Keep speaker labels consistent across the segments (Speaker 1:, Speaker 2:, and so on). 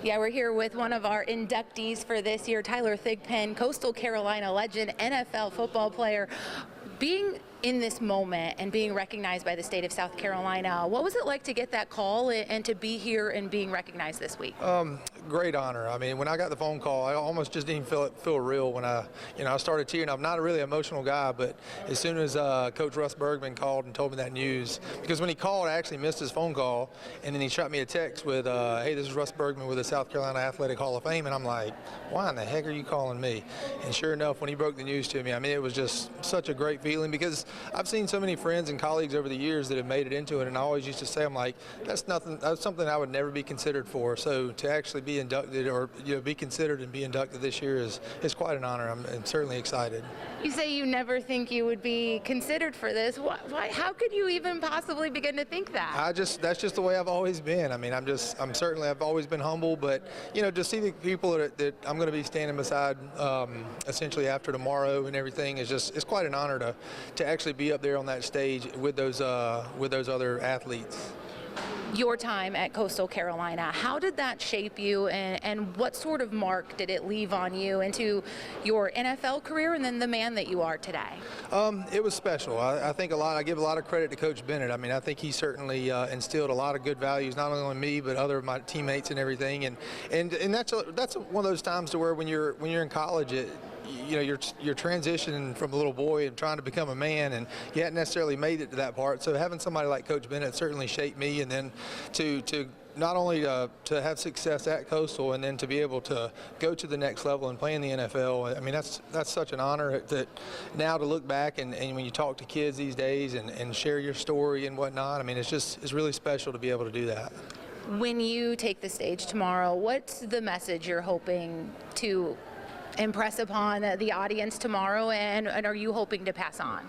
Speaker 1: Yeah, we're here with one of our inductees for this year, Tyler Thigpen, Coastal Carolina legend, NFL football player. Being in this moment and being recognized by the state of South Carolina, what was it like to get that call and to be here and being recognized this week?
Speaker 2: Great honor. I mean, when I got the phone call, I almost just didn't feel real when I started tearing up. I'm not a really emotional guy, but as soon as Coach Russ Bergman called and told me that news, because when he called, I actually missed his phone call, and then he shot me a text with, "Hey, this is Russ Bergman with the South Carolina Athletic Hall of Fame," and I'm like, "Why in the heck are you calling me?" And sure enough, when he broke the news to me, I mean, it was just such a great feeling because I've seen so many friends and colleagues over the years that have made it into it, and I always used to say, I'm like, that's something I would never be considered for. So to actually be inducted or be considered and be inducted this year is quite an honor. I'm certainly excited.
Speaker 1: You say you never think you would be considered for this. Why? How could you even possibly begin to think that?
Speaker 2: That's just the way I've always been. I mean, I've always been humble, but to see the people that I'm going to be standing beside essentially after tomorrow and everything it's quite an honor to actually be up there on that stage with those other athletes.
Speaker 1: Your time at Coastal Carolina, how did that shape you, and what sort of mark did it leave on you into your NFL career and then the man that you are today?
Speaker 2: It was special. I think I give a lot of credit to Coach Bennett. I mean, I think he certainly instilled a lot of good values, not only on me but other of my teammates and everything. And that's one of those times to where when you're in college, you're transitioning from a little boy and trying to become a man, and you hadn't necessarily made it to that part. So having somebody like Coach Bennett certainly shaped me, and then to not only to have success at Coastal and then to be able to go to the next level and play in the NFL. I mean, that's such an honor that now to look back and when you talk to kids these days and share your story and whatnot, I mean, it's really special to be able to do that.
Speaker 1: When you take the stage tomorrow, what's the message you're hoping to impress upon the audience tomorrow, and are you hoping to pass on?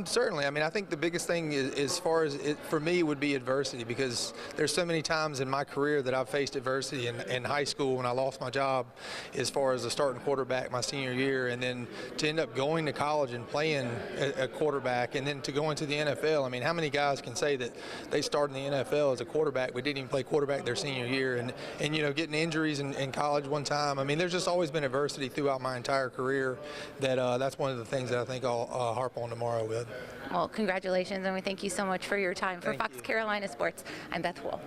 Speaker 2: Certainly. I mean, I think the biggest thing as far as it for me would be adversity, because there's so many times in my career that I've faced adversity in high school when I lost my job as far as a starting quarterback my senior year, and then to end up going to college and playing a quarterback, and then to go into the NFL. I mean, how many guys can say that they started in the NFL as a quarterback but didn't even play quarterback their senior year, and getting injuries in college one time? I mean, there's just always been adversity throughout my entire career that's one of the things that I think I'll harp on tomorrow with.
Speaker 1: Well, congratulations, and we thank you so much for your time. For Fox Carolina Sports, I'm Beth Wool.